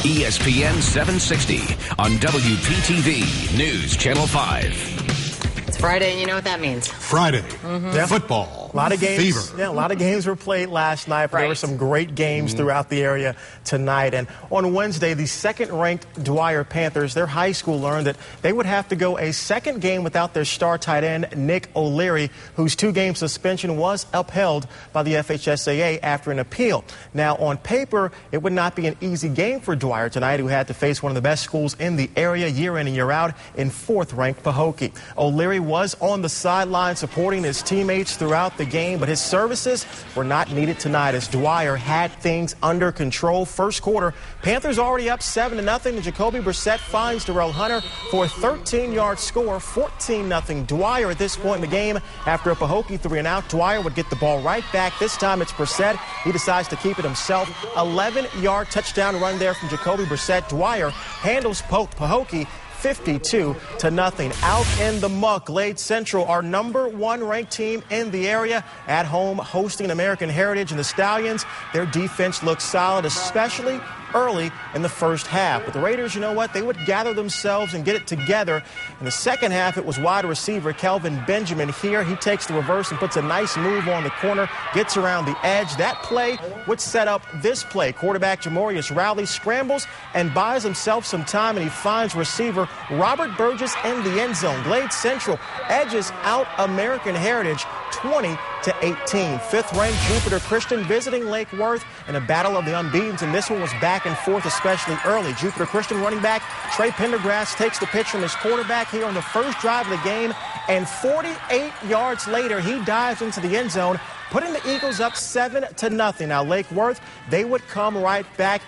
ESPN 760 on WPTV News Channel 5. It's Friday, and you know what that means. Friday. Yeah. Football. A lot of games. Fever. Yeah, a lot of games were played last night, but there were some great games throughout the area tonight. And on Wednesday, the second-ranked Dwyer Panthers, their high school learned that they would have to go a second game without their star tight end, Nick O'Leary, whose 2-game suspension was upheld by the FHSAA after an appeal. Now, on paper, it would not be an easy game for Dwyer tonight, who had to face one of the best schools in the area year in and year out in 4th-ranked Pahokee. O'Leary was on the sideline supporting his teammates throughout the game, but his services were not needed tonight as Dwyer had things under control. First quarter, Panthers already up 7-0, and Jacoby Brissett finds Darrell Hunter for a 13-yard score, 14-0 Dwyer at this point in the game. After a Pahokee 3-and-out, Dwyer would get the ball right back. This time it's Brissett. He decides to keep it himself. 11-yard touchdown run there from Jacoby Brissett. Dwyer handles Pahokee 52-0. Out in the muck, Glade Central, our #1 ranked team in the area, at home hosting American Heritage, and the Stallions, their defense looks solid, especially early in the first half. But the Raiders, you know what? They would gather themselves and get it together. In the second half, it was wide receiver Kelvin Benjamin here. He takes the reverse and puts a nice move on the corner, gets around the edge. That play would set up this play. Quarterback Jamorius Rowley scrambles and buys himself some time, and he finds receiver Robert Burgess in the end zone. Glade Central edges out American Heritage 20-18. 5th-ranked Jupiter Christian visiting Lake Worth in a battle of the unbeatens, and this one was back and forth, especially early. Jupiter Christian running back Trey Pendergrass takes the pitch from his quarterback here on the first drive of the game, and 48 yards later, he dives into the end zone, putting the Eagles up 7-0. Now, Lake Worth, they would come right back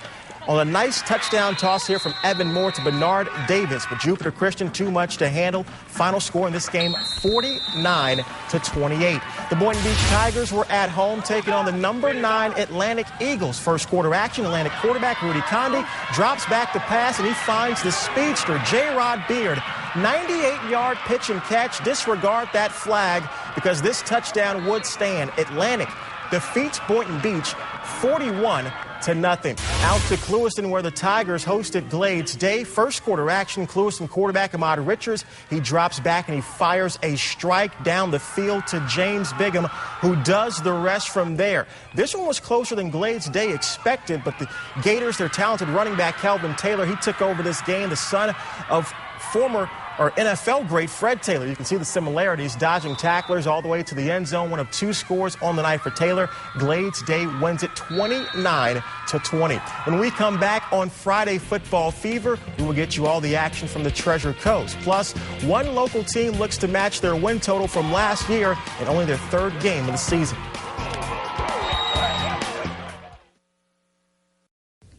on a nice touchdown toss here from Evan Moore to Bernard Davis. But Jupiter Christian, too much to handle. Final score in this game, 49-28. The Boynton Beach Tigers were at home taking on the #9 Atlantic Eagles. First quarter action, Atlantic quarterback Rudy Condi drops back to pass, and he finds the speedster, J-Rod Beard. 98-yard pitch and catch. Disregard that flag because this touchdown would stand. Atlantic defeats Boynton Beach 41-0. Out to Clewiston, where the Tigers hosted Glade's Day. First quarter action, Clewiston quarterback Ahmad Richards, he drops back and he fires a strike down the field to James Bigham, who does the rest from there. This one was closer than Glade's Day expected, but the Gators, their talented running back Calvin Taylor, he took over this game, the son of former NFL great Fred Taylor. You can see the similarities, dodging tacklers all the way to the end zone. One of 2 scores on the night for Taylor. Glade's Day wins it 29-20. When we come back on Friday Football Fever, we will get you all the action from the Treasure Coast. Plus, one local team looks to match their win total from last year in only their 3rd game of the season.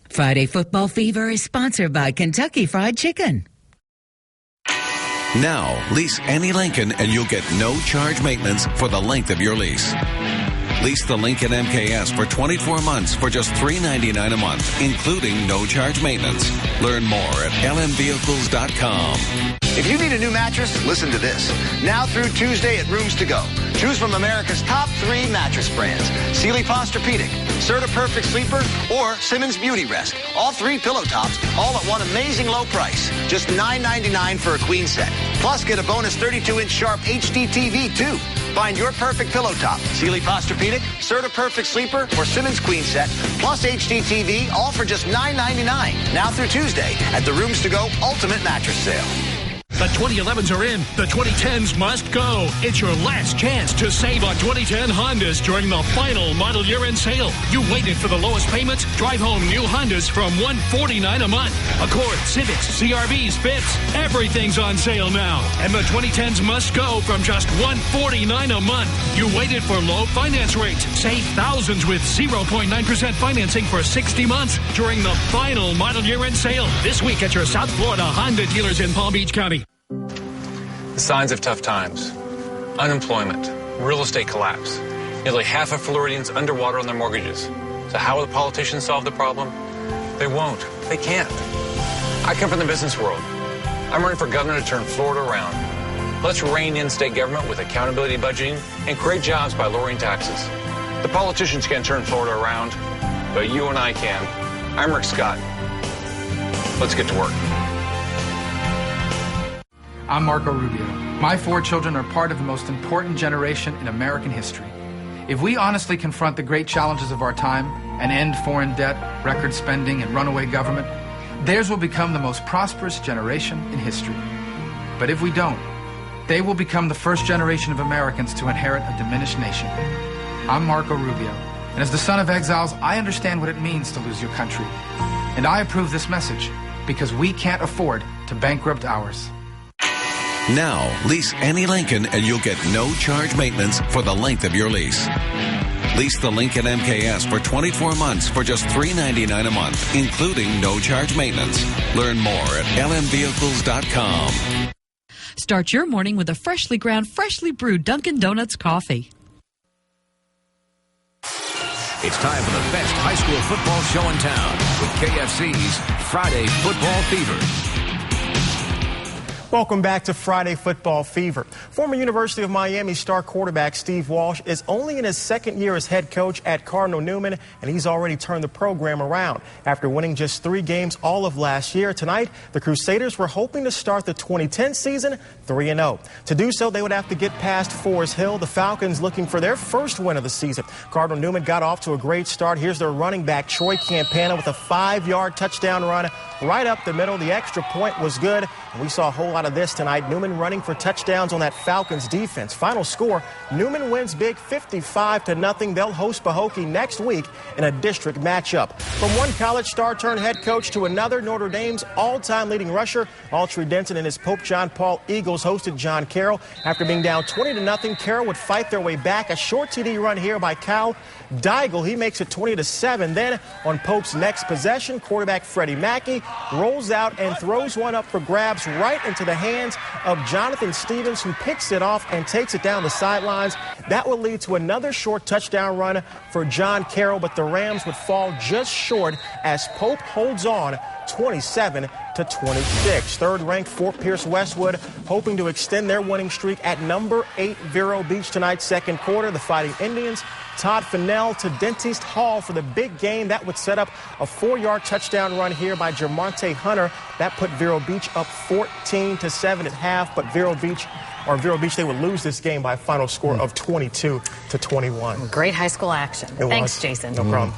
Friday Football Fever is sponsored by Kentucky Fried Chicken. Now, lease any Lincoln and you'll get no charge maintenance for the length of your lease. Lease the Lincoln MKS for 24 months for just $399 a month, including no charge maintenance. Learn more at lmvehicles.com. If you need a new mattress, listen to this. Now through Tuesday at Rooms To Go. Choose from America's top 3 mattress brands. Sealy Posturepedic, Serta Perfect Sleeper, or Simmons Beauty Rest. All 3 pillow tops, all at one amazing low price. Just $9.99 for a queen set. Plus, get a bonus 32-inch sharp HD TV, too. Find your perfect pillow top. Sealy Posturepedic, Serta Perfect Sleeper, or Simmons Queen Set, plus HD TV, all for just $9.99. Now through Tuesday at the Rooms To Go Ultimate Mattress Sale. The 2011s are in. The 2010s must go. It's your last chance to save on 2010 Hondas during the final model year-end sale. You waited for the lowest payments? Drive home new Hondas from $149 a month. Accord, Civics, CRVs, Fits, everything's on sale now. And the 2010s must go from just $149 a month. You waited for low finance rates. Save thousands with 0.9% financing for 60 months during the final model year-end sale. This week at your South Florida Honda dealers in Palm Beach County. The signs of tough times: unemployment, real estate collapse. Nearly half of Floridians underwater on their mortgages. So how will the politicians solve the problem? They won't. They can't. I come from the business world. I'm running for governor to turn Florida around. Let's rein in state government with accountability budgeting and create jobs by lowering taxes. The politicians can't turn Florida around, but you and I can. I'm Rick Scott. Let's get to work. I'm Marco Rubio. My 4 children are part of the most important generation in American history. If we honestly confront the great challenges of our time and end foreign debt, record spending, and runaway government, theirs will become the most prosperous generation in history. But if we don't, they will become the first generation of Americans to inherit a diminished nation. I'm Marco Rubio, and as the son of exiles, I understand what it means to lose your country. And I approve this message because we can't afford to bankrupt ours. Now, lease any Lincoln and you'll get no charge maintenance for the length of your lease. Lease the Lincoln MKS for 24 months for just $399 a month, including no charge maintenance. Learn more at lmvehicles.com. Start your morning with a freshly ground, freshly brewed Dunkin' Donuts coffee. It's time for the best high school football show in town with KFC's Friday Football Fever. Welcome back to Friday Football Fever. Former University of Miami star quarterback Steve Walsh is only in his second year as head coach at Cardinal Newman, and he's already turned the program around. After winning just 3 games all of last year, tonight the Crusaders were hoping to start the 2010 season 3-0. To do so, they would have to get past Forest Hill. The Falcons looking for their first win of the season. Cardinal Newman got off to a great start. Here's their running back, Troy Campana, with a 5-yard touchdown run right up the middle. The extra point was good, and we saw a whole lot of this tonight. Newman running for touchdowns on that Falcons defense. Final score, Newman wins big 55-0. They'll host Pahokee next week in a district matchup. From one college star turned head coach to another, Notre Dame's all-time leading rusher, Altry Denton and his Pope John Paul Eagles hosted John Carroll. After being down 20-0, Carroll would fight their way back. A short TD run here by Cal Daigle. He makes it 20-7. Then on Pope's next possession, quarterback Freddie Mackey rolls out and throws one up for grabs right into the hands of Jonathan Stevens, who picks it off and takes it down the sidelines. That would lead to another short touchdown run for John Carroll, but the Rams would fall just short as Pope holds on 27-26. Third-ranked Fort Pierce Westwood hoping to extend their winning streak at number 8 Vero Beach tonight's second quarter. The Fighting Indians, Todd Fennell to Dentiste Hall for the big game. That would set up a 4-yard touchdown run here by Jermonte Hunter. That put Vero Beach up 14-7 at half, but Vero Beach, they would lose this game by a final score of 22-21. Great high school action. Thanks, Jason. No problem.